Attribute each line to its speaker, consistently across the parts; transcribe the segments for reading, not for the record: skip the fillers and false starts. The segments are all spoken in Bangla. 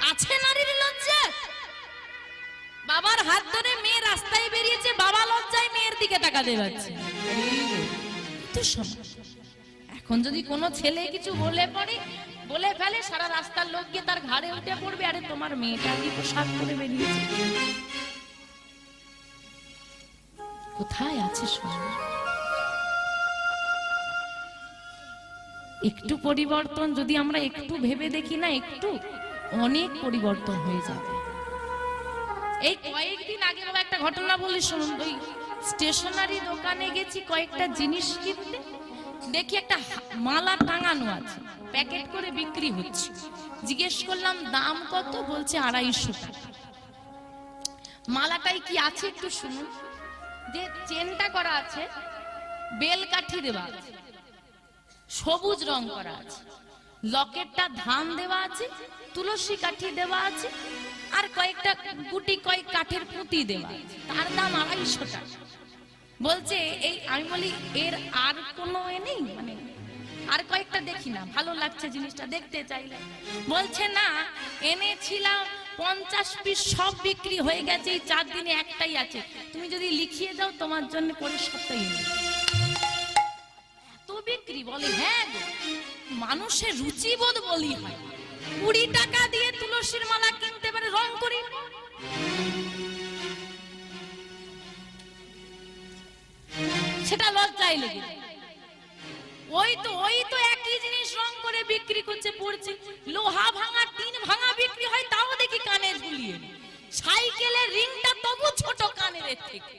Speaker 1: আছে নারীর লজ্জা? বাবার হাত ধরে মেয়ে রাস্তায় বেরিয়েছে, বাবা লজ্জায় মেয়ের দিকে তাকাতে পারছে। এখন যদি কোনো ছেলে কিছু বলে ফেলে, সারা রাস্তার লোক গিয়ে তার ঘাড়ে উঠে পড়বে, আরে তোমার মেয়েটা কি পোশাক পরে বেরিয়েছে। কোথায় আছে সমাজ? একটু পরিবর্তন যদি আমরা একটু ভেবে দেখি না, একটু অনেক পরিবর্তন হয়ে যাবে। এই কয়েকদিন আগে বাবা একটা ঘটনা বলি শুনুন। ওই স্টেশনারি দোকানে গেছি কয়েকটা জিনিস কিনতে, দেখি একটা মালা টাঙানো আছে, প্যাকেট করে বিক্রি হচ্ছে। জিজ্ঞেস করলাম দাম কত, বলছে 250 টাকা। মালাটাই কি আছে একটু শুনুন। যে চেনটা করা আছে, বেল কাঠি দেওয়া আছে, সবুজ রং করা আছে, লকেটটা ধান দেওয়া আছে, তুলসী কাঠি দেওয়া আছে, আর কয়েকটা গুটি কয়েক কাঠের পুঁতি দেওয়া আছে। তার দাম 250 টাকা। বলছে এই, আমি বলি এর আর কোনো নেই, মানে আর কয়েকটা দেখি না, ভালো লাগছে জিনিসটা, দেখতে চাইলে। বলছে না, এনেছিলাম 50 পিস, সব বিক্রি হয়ে গেছে, এই 4 দিনে একটাই আছে, তুমি যদি লিখিয়ে দাও তোমার জন্য পরের সপ্তাহে নেই। এত বিক্রি? বলে হ্যাঁ গো, মানুষের রুচিবোধ বলি হয়। 20 টাকা দিয়ে তুলসীর মালা কিনতে পারে, রং করি সেটা লজ্জায় লেগে। ওই তো একই জিনিস রং করে বিক্রি করছে, পড়ছে। লোহা ভাঙা, টিন ভাঙা বিক্রি হয়, তাও দেখি কানে ঝুলিয়ে। সাইকেলের রিংটা তবু ছোট কানের থেকে,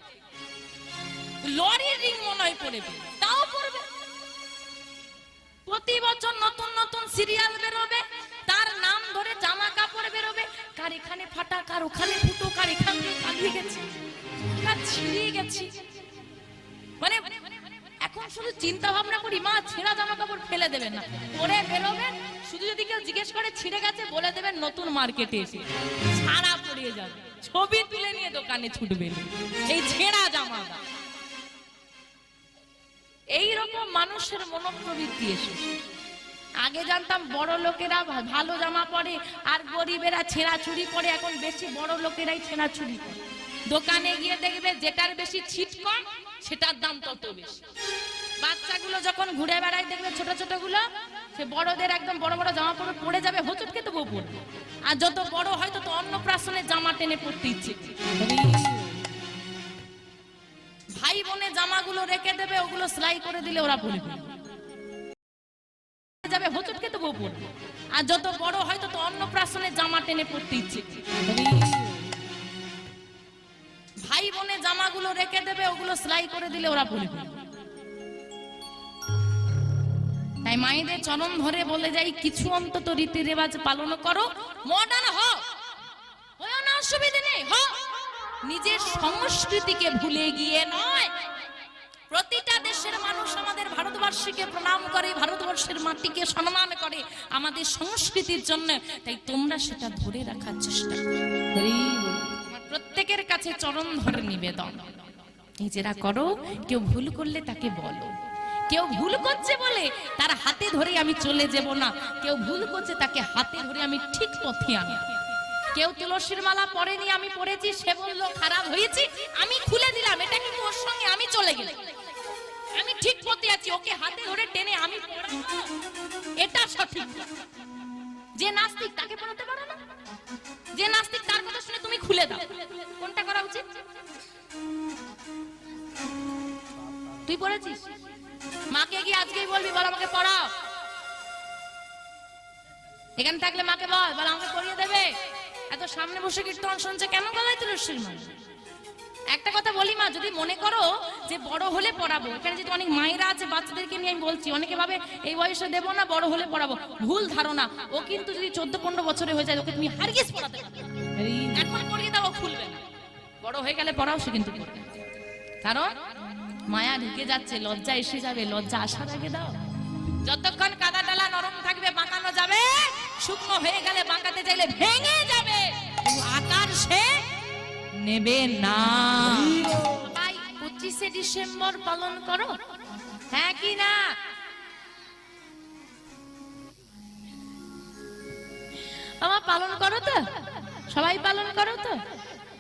Speaker 1: লরির রিং মনে হয় পড়বে, তাও পড়বে। প্রতি বছর নতুন নতুন সিরিয়াল বেরোবে, তার নাম ধরে জামা কাপড় বেরোবে, কার এখানে ফাটা, কার ওখানে ফুটো, কার এখান দিয়ে কালিয়ে গেছে, কার ছিঁড়ে গেছে। মানে এখন শুধু চিন্তা ভাবনা করি, মা ছেঁড়া জামা কাপড় ফেলে দেবেন না, পরে বেরোবেন। শুধু যদি কেউ জিজ্ঞেস করে ছিঁড়ে গেছে, বলে দেবেন নতুন মার্কেটে এসে ছাড়া পড়িয়ে যাবে, ছবি তুলে নিয়ে দোকানে ছুটবেন এই ছেঁড়া জামা। এইরকম মানুষের মনোপ্রবৃত্তি এসেছে। আগে জানতাম বড় লোকেরা ভালো জামা পরে আর গরিবেরা ছেঁড়া চুড়ি পরে, এখন বেশি বড় লোকেরাই ছেঁড়া চুড়ি পরে। দোকানে গিয়ে দেখবে যেটার বেশি ছিট কম, সেটার দাম তত বেশি। বাচ্চাগুলো যখন ঘুরে বেড়ায় দেখবে ছোট ছোট গুলো, সে বড়দের একদম বড় বড় জামা পরে পড়ে যাবে, হোঁচটকে তবু পড়বে। আর যত বড় হয় তত অন্নপ্রাশনের জামা টেনে পড়তে ইচ্ছে। ভাই বোনের জামাগুলো রেখে দেবে, ওগুলো সেলাই করে দিলে ওরা পরবে যাবে, হোঁচটকে তবু পড়বে। আর যত বড় হয় তত অন্নপ্রাশনের জামা টেনে পড়তে ইচ্ছে। ভাই বোনের জামাগুলো রেখে দেবে, ওগুলো সেলাই করে দিলে ওরা পরবে। তাই মায়েদের চরণ ধরে বলে যাই, কিছু অন্তত রীতি রেওয়াজ পালন করো, মডার্ন হও, হয়ো না, অসুবিধা নেই, হও। নিজের সংস্কৃতিকে ভুলে গিয়ে নয়। প্রতিটা দেশের মানুষ আমাদের ভারতবর্ষকে প্রণাম করে, ভারতবর্ষের মাটিকে সম্মান করে আমাদের সংস্কৃতির জন্য। তাই তোমরা সেটা ধরে রাখার চেষ্টা করো। প্রত্যেকের কাছে চরণ ধরে নিবেদন, নিজেরা করো। কেউ ভুল করলে তাকে বলো। কেউ ভুল করছে বলে তার হাতে ধরে আমি চলে যাব না, কেউ ভুল করছে তাকে হাতে ধরে আমি ঠিক পথে আনি। কেউ তুলসীর মালা পরেনি, আমি পরেছি, সে বলল খারাপ হয়েছে, আমি খুলে দিলাম, এটা কিন্তু ওর সঙ্গে আমি চলে গেলাম, আমি ঠিক পথে আছি, ওকে হাতে ধরে টেনে আমি পড়াবো, এটা সঠিক। যে নাস্তিক তাকে পড়াতে পারো না, যে নাস্তিক তার কথা শুনে তুমি খুলে দাও, কোনটা করা উচিত? তুই পড়েছিস, মাকে গিয়ে আজকেই বলবি, বল আমাকে পড়াও। এখানে থাকলে মাকে বল আমাকে পড়িয়ে দেবে। এত সামনে বসে কীর্তন শুনছে, কেন গলায় তুলসীর মালা? একটা কথা বলি মা, যদি মনে করো যে বড় হলে পড়াবো, এখানে যদি অনেক মায়েরা আছে বাচ্চাদেরকে নিয়ে আমি বলছি, অনেকে ভাবে এই বয়সে দেবো না, বড় হলে পড়াবো, ভুল ধারণা। ও কিন্তু যদি 14-15 বছরে হয়ে যায়, ওকে তুমি হারগিজ পড়াতে পারবে, এখন পড়িয়ে দাও, ও খুলবে না। বড় হয়ে গেলে পড়াও, সে কিন্তু করবে, কারণ মায়া ঢুকে যাচ্ছে, লজ্জা এসে যাবে, লজ্জা আসার আগে দাও। যতক্ষণ কাদা ডালা নরম থাকবে বাঁকানো যাবে, শুকনো হয়ে গেলে বাঁকাতে চাইলে ভেঙে যাবে, আকার সে নেবে না। 25শে ডিসেম্বর পালন করো, হ্যাঁ কি না? আমার পালন করো তো, সবাই পালন করো তো।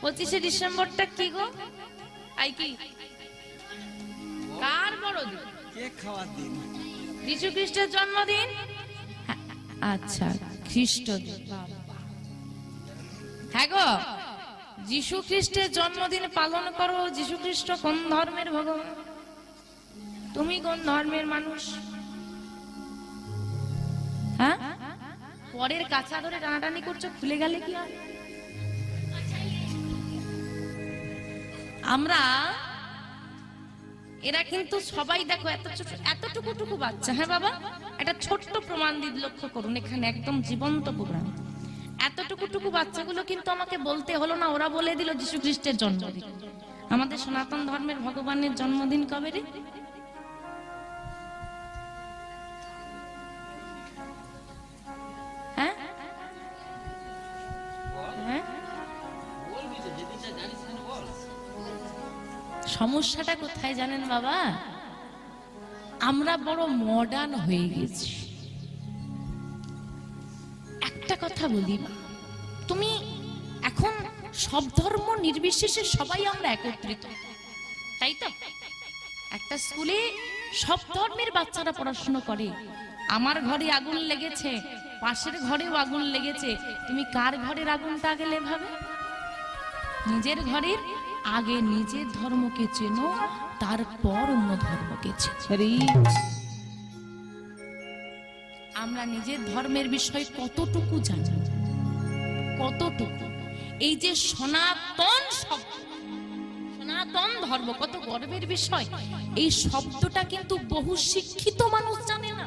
Speaker 1: 25শে ডিসেম্বরটা কি গো? আই কি কার বড়দিন?
Speaker 2: কেক খাওয়ার দিন,
Speaker 1: যীশু খ্রিস্টের জন্মদিন। আচ্ছা, খ্রিস্ট। হ্যাঁ গো, যীশু খ্রিস্টের জন্মদিন পালন করো। যীশু খ্রিস্ট কোন ধর্মের ভগবান? তুমি কোন ধর্মের মানুষ? হ্যাঁ, পরের কাছা ধরে টানাটানি করছো, খুলে গেলে কি হয়? আমরা এরা কিন্তু সবাই দেখো এত ছোট, এতটুকু বাচ্চা। হ্যাঁ বাবা, একটা ছোট্ট প্রমাণ দিতে লক্ষ্য করুন, এখানে একদম জীবন্ত প্রোগ্রাম। এতটুকু বাচ্চাগুলো কিন্তু আমাকে বলতে হলো না, ওরা বলে দিল যীশু খ্রিস্টের জন্মদিন। আমাদের সনাতন ধর্মের ভগবানের জন্মদিন কবে রে? হ্যাঁ হ্যাঁ, সমস্যাটা কোথায় জানেন বাবা? আমরা বড় মডার্ন হয়ে গেছি। একটা কথা বলি, তুমি এখন সব ধর্ম নির্বিশেষে সবাই আমরা একত্রিত, তাই তো? একটা স্কুলে সব ধর্মের বাচ্চারা পড়াশোনা করে। আমার ঘরে আগুন লেগেছে, পাশের ঘরেও আগুন লেগেছে, তুমি কার ঘরের আগুনটা আগে নেভাবে? নিজের ঘরের আগে নিজের ধর্মকে চেনো, তারপর অন্য ধর্মকে চেনো। আমরা নিজের ধর্মের বিষয় কতটুকু জানি, কতটুকু? এই যে সনাতন শব্দ, সনাতন ধর্ম কত গর্বের বিষয়। এই শব্দটা কিন্তু বহু শিক্ষিত মানুষ জানে না।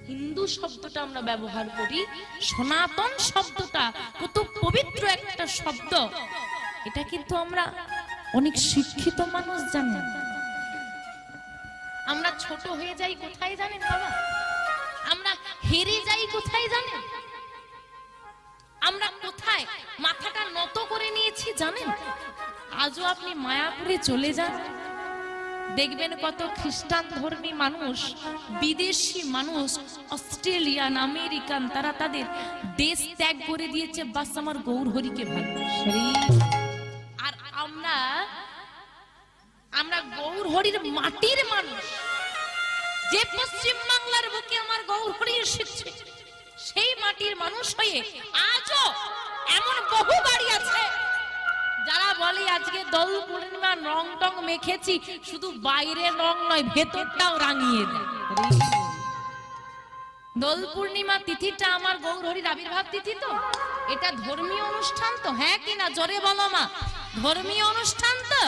Speaker 1: হিন্দু শব্দটা আমরা ব্যবহার করি, সনাতন শব্দটা কত পবিত্র একটা শব্দ, এটা কিন্তু আমরা অনেক শিক্ষিত মানুষ জানি। আমরা ছোট হয়ে যাই কোথায় জানেন বাবা? আমরা হেরে যাই কোথায় জানেন? আমরা কোথায় মাথাটা নত করে নিয়েছি জানেন? আজও আপনি মায়াপুরে চলে যান, দেখবেন কত খ্রিস্টান ধর্মী মানুষ, বিদেশি মানুষ, অস্ট্রেলিয়ান, আমেরিকান, তারা তাদের দেশ ত্যাগ করে দিয়েছে, বাস আমার গৌর হরিকে ভালোবাসে। আর আমরা গৌর হরির মাটির মানুষ। যে পশ্চিম বাংলার বুকে আমার গৌর হরি এসেছে, সেই মাটির মানুষ হয়ে আজও এমন বহু বাড়ি আছে যারা বলে আজকে দোল পূর্ণিমা রং টং মেখেছি, শুধু বাইরে রং নয় ভেতরটাও রাঙিয়ে দেয়। দোল পূর্ণিমা তিথিটা আমার গৌর হরির আবির্ভাব তিথি, তো এটা ধর্মীয় অনুষ্ঠান তো, হ্যাঁ কিনা জোরে বলো মা? ধর্মীয় অনুষ্ঠান তো।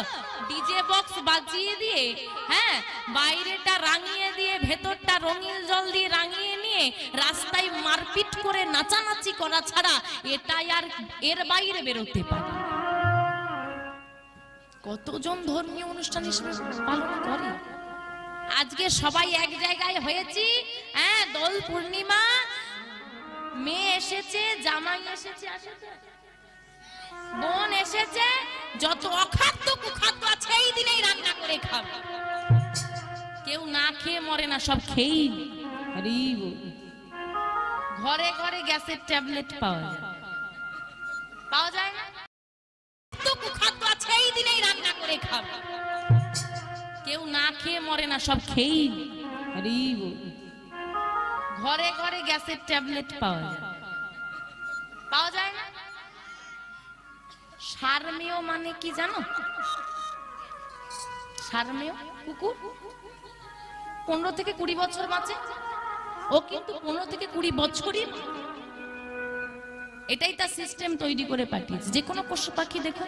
Speaker 1: ডিজে বক্স বাজিয়ে দিয়ে, হ্যাঁ, বাইরেটা রাঙিয়ে দিয়ে, ভেতরটা রঙিন জল দিয়ে রাঙিয়ে নিয়ে রাস্তায় মারপিট করে নাচানাচি করা ছাড়া এটাই আর এর বাইরে বেরোতে পারে? কতজন ধর্মীয় অনুষ্ঠান হিসেবে পালন করে? আজকে সবাই এক জায়গায় হয়েছি, হ্যাঁ, দোল পূর্ণিমা, মেয়ে এসেছে, জামাই এসেছে, বোন এসেছে, যত অখাদ্য কুখাদ্য আছে এই দিনেই রান্না করে খাবে। কেউ না খেয়ে মরে না, সব খেয়েই। ঘরে ঘরে গ্যাসের ট্যাবলেট পাওয়া যায় না? কুখাদ্য আছে এই দিনেই রান্না করে খাবে। কেউ না খেয়ে মরে না, সব খেয়েই। ঘরে ঘরে গ্যাসের ট্যাবলেট পাওয়া যায় না? সারমেয় মানে কি জানো? সারমেয় কুকুর 15 থেকে 20 বছর বাঁচে, ও কিন্তু 15 থেকে 20 বছরই, এটাই তার সিস্টেম তৈরি করে পাঠিয়েছে। যে কোনো পশু পাখি দেখো,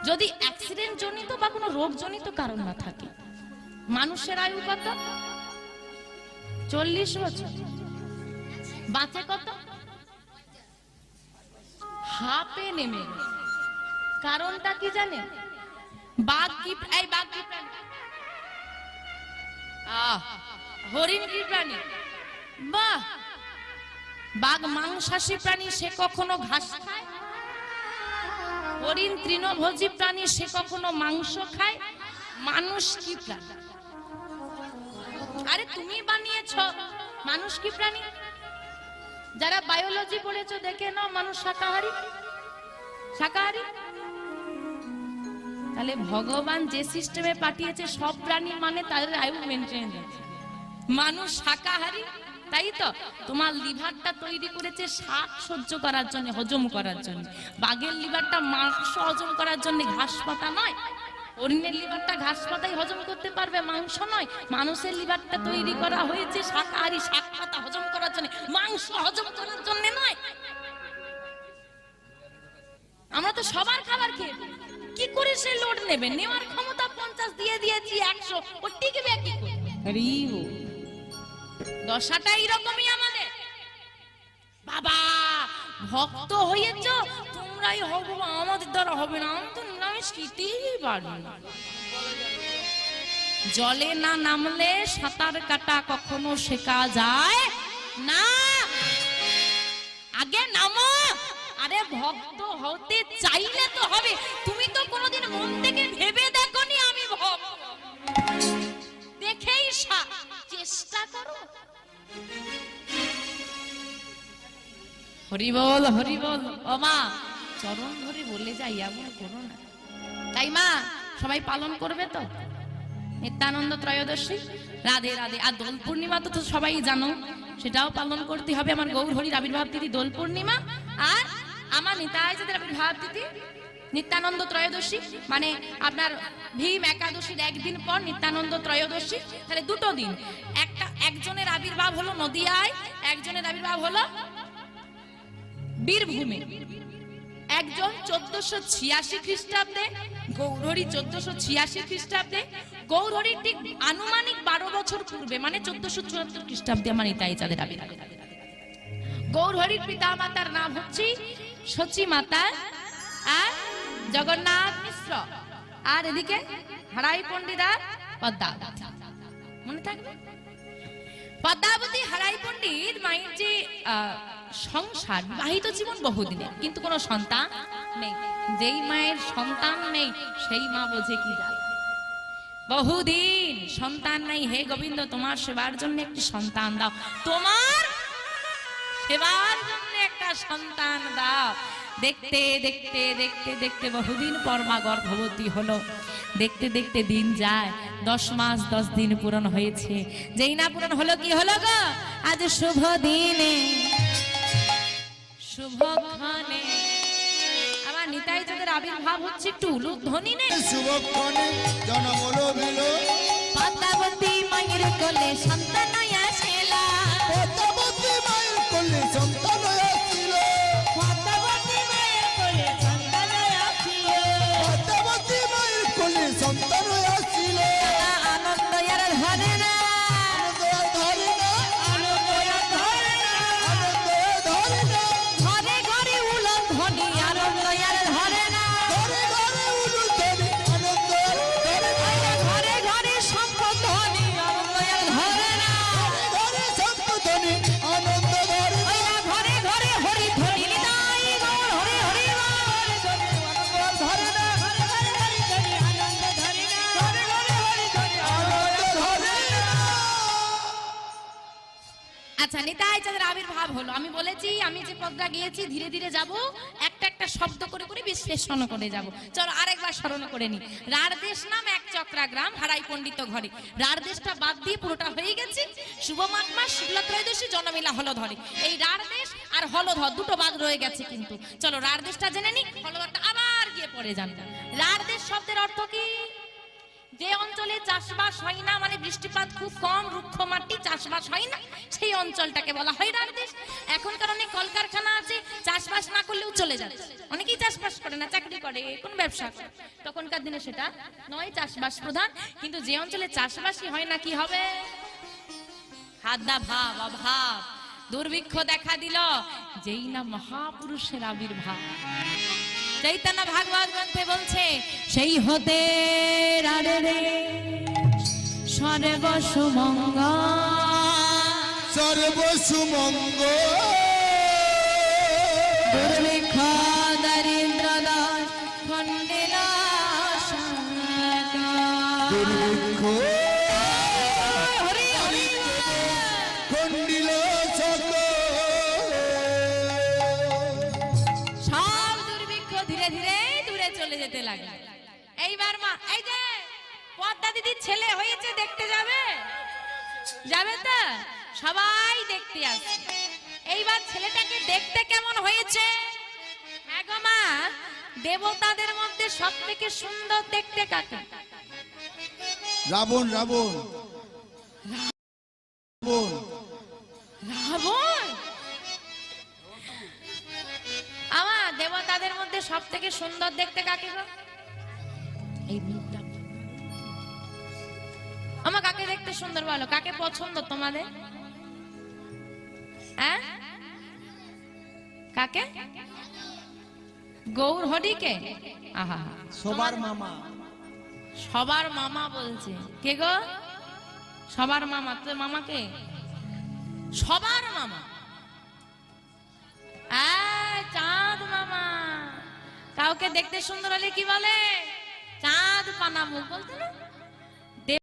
Speaker 1: যদি অ্যাক্সিডেন্ট জনিত বা কোনো রোগ জনিত কারণ না থাকে, মানুষের আয়ু কত? 40 বছর। বাঁচে কত? হাফে নেমে। কারণটা কি জানেন? বাঘ কি, এই বাঘ কি প্রাণী? হরিণ কি প্রাণী? বাহ, বাঘ মাংসাশী প্রাণী, সে কখনো ঘাস খায়। হরিণ তৃণভোজী প্রাণী, সে কখনো মাংস খায়। মানুষ কি প্রাণী? আরে তুমি বানিয়েছ, মানুষ কি প্রাণী? যারা বায়োলজি পড়েছো দেখে নাও, মানুষ শাকাহারী। শাকাহারী তাহলে ভগবান যে সিস্টেমে পাঠিয়েছে সব প্রাণী মানে তাদের আয়ু মেনটেন আছে। মানুষ শাকাহারী, তাই তো? তোমার লিভারটা তৈরি করেছে শাক সহ্য করার জন্য, হজম করার জন্য। বাঘের লিভারটা মাংস হজম করার জন্য, ঘাস পাতা নয়। হরিণের লিভারটা ঘাস পাতাই হজম করতে পারবে, মাংস নয়। মানুষের লিভারটা তৈরি করা হয়েছে শাকাহারী, শাক পাতা হজম করার জন্য, মাংস হজম করার জন্য নয়। আমরা তো সবার খাবার খেয়ে কি করে সে লোড নেবে? নেওয়ার ক্ষমতা 50 দিয়ে দিয়েছি 100, ও টিকবে কি করে? দশাটা এরকমই আমাদের। বাবা ভক্ত হয়েছ তোমরাই হবে, আমাদের দ্বারা হবে না। আমি তো নিরামিষ খেতেই পারি না। জলে না নামলে সাঁতার কাটা কখনো শেখা যায় না, আগে নামো। আরে ভক্ত হতে চাইলে তো হবে। তুমি তো কোনোদিন মন থেকে ভেবে দেখোনি আমি ভক্ত, দেখেই চেষ্টা করো। হরি বল, হরি বল। ও মা, চরণ ধরে বলে যাই, এমন করো না। তাই মা, সবাই পালন করবে তো নিত্যানন্দ ত্রয়োদশী? রাধে রাধে। আর দোল পূর্ণিমা তো সবাই জানো, সেটাও পালন করতে হবে। আমার গৌর হরির আবির্ভাব তিথি দোল পূর্ণিমা, আর আমার নিতাই চাঁদের আবির্ভাব তিথি নিত্যানন্দ ত্রয়োদশী। মানে আপনার ভীম একাদশীর একদিন পর নিত্যানন্দ ত্রয়োদশী। তাহলে দুটো দিন। একজনের আবির্ভাব হলো নদিয়ায়, একজনের আবির্ভাব হলো বীরভূমে। একজন 1486 খ্রিস্টাব্দে, গৌরহরি 1486 খ্রিস্টাব্দে। গৌরহরি ঠিক আনুমানিক 12 বছর পূর্বে, মানে 1474 খ্রিস্টাব্দে আমার নিতাই চাঁদের আবির্ভাব। গৌরহরির পিতা মাতার নাম হচ্ছে সচী মাতা আর জগন্নাথ মিশ্র, আর এদিকে হারাই পণ্ডিত আর পদ্মাবতী। মনে থাকবে? পদ্মাবতী হারাই পণ্ডিত মায়ের যে সংসার, বিবাহিত জীবন বহুদিনের, কিন্তু কোনো সন্তান নেই। যেই মায়ের সন্তান নেই সেই মা বোঝে কি জ্বালা। বহুদিন সন্তান নাই, হে গোবিন্দ তোমার সেবার জন্য একটি সন্তান দাও, তোমার সেবার জন্য একটা সন্তান দাও। দেখতে দেখতে দেখতে দেখতে বহুদিন পর মা গর্ভবতী হলো। দেখতে দেখতে দিন যায়, 10 মাস 10 দিন পূরণ হয়েছে। যেই না পূরণ হলো, কি হলো গো? আজ শুভ দিনে শুভক্ষণে আমার নিতাই চাঁদের আবির্ভাব হচ্ছে। একটু উলুধ্বনি নেই?
Speaker 2: শুভক্ষণে জন্ম লভিল,
Speaker 1: পদ্মাবতী মায়ের কোলে সন্তান আসিল,
Speaker 2: পদ্মাবতী মায়ের কোলে সন্তান আসিল,
Speaker 1: পদ্মাবতী মায়ের কোলে সন্তান আসিল,
Speaker 2: পদ্মাবতী মায়ের কোলে সন্তান আসিল।
Speaker 1: আনন্দ আর ধরে না,
Speaker 2: ধরে না,
Speaker 1: আনন্দ আর ধরে না,
Speaker 2: ধরে না,
Speaker 1: ঘরে ঘরে উলুধ্বনি, আনন্দ আর ধরে না,
Speaker 2: ঘরে ঘরে উলুধ্বনি, আনন্দ ধরে না,
Speaker 1: ঘরে ঘরে শঙ্খধ্বনি, আনন্দ আর ধরে না,
Speaker 2: ঘরে শঙ্খধ্বনি, আনন্দ ধরে না,
Speaker 1: ঘরে ঘরে হরিধ্বনি, নিতাই গৌর হরি হরি বল।
Speaker 2: ধরে না,
Speaker 1: আনন্দ ধরে না, ঘরে ঘরে হরিধ্বনি,
Speaker 2: আনন্দ ধরে না।
Speaker 1: আচ্ছা, নিতাই চাঁদের আবির্ভাব হলো। আমি বলেছি আমি যে পদটা গিয়েছি ধীরে ধীরে যাব, একটা একটা শব্দ করে করে বিশ্লেষণ করে যাব। চলো আরেকবার স্মরণ করে নি। রাঢ়দেশ নাম এক চক্রা গ্রাম, হারাই পণ্ডিত ঘরে। রাঢ়দেশটা বাদ দিয়ে পুরোটা হয়ে গেছে। শুভ মাঘ মাস শুক্লা ত্রয়োদশী জন্মিলা হলধরে। এই রাঢ়দেশ আর হলধর দুটো বাদ রয়ে গেছে কিন্তু। চলো রাঢ়দেশটা জেনে নি, হলধরটা আবার গিয়ে পড়ে যান। রাঢ়দেশ শব্দের অর্থ কি? যে অঞ্চলে চাষবাস হয় না, মানে বৃষ্টিপাত খুব কম, রুক্ষ মাটি, চাষবাস হয় না, সেই অঞ্চলটাকে বলা হয় রাঢ়দেশ। এখনকার অনেক কলকারখানা আছে, চাষবাস না করলেও চলে যাচ্ছে। অনেকেই চাষবাস করে না, চাকরি করে, কোন ব্যবসা করে। তখনকার দিনে সেটা নয়, চাষবাস প্রধান। কিন্তু যে অঞ্চলে চাষবাসই হয় না, কি হবে? খাদ্যাভাব, অভাব, দুর্ভিক্ষ দেখা দিল। যেই না মহাপুরুষের আবির্ভাব, চৈতন্য ভাগবত গ্রন্থে বলছে, সেই হতে রাঢ়ে সর্বসুমঙ্গল,
Speaker 2: সর্বসুমঙ্গল,
Speaker 1: দুর্ভিক্ষ দারিদ্র দোষ খণ্ডিল
Speaker 2: দুর্ভিক্ষ খণ্ডিল সকল,
Speaker 1: যেতে লাগলো। এইবার মা, এই যে পদ্মা দিদির ছেলে হয়েছে, দেখতে যাবে? যাবে তো? সবাই দেখতে আসছে। এইবার ছেলেটাকে দেখতে কেমন হয়েছে? হ্যাঁ গো মা, দেবতাদের মধ্যে সব থেকে সুন্দর দেখতে কাকে?
Speaker 2: রাবণ রাবণ রাবণ।
Speaker 1: রাবণ? আমার দেবতাদের মধ্যে সব থেকে সুন্দর দেখতে কাকে গো? এই মুখটা। আমার কাকে দেখতে সুন্দর বলো? কাকে পছন্দ তোমাদের? হ্যাঁ, কাকে? গৌর হরিকে? আহা,
Speaker 2: সবার মামা।
Speaker 1: সবার মামা বলছে। কে গো? সবার মামা। তো মামাকে? সবার মামা। চাঁদ মামা। কাউকে দেখতে সুন্দর হলে কি বলে? চাঁদ পানা মুখ বলতে না?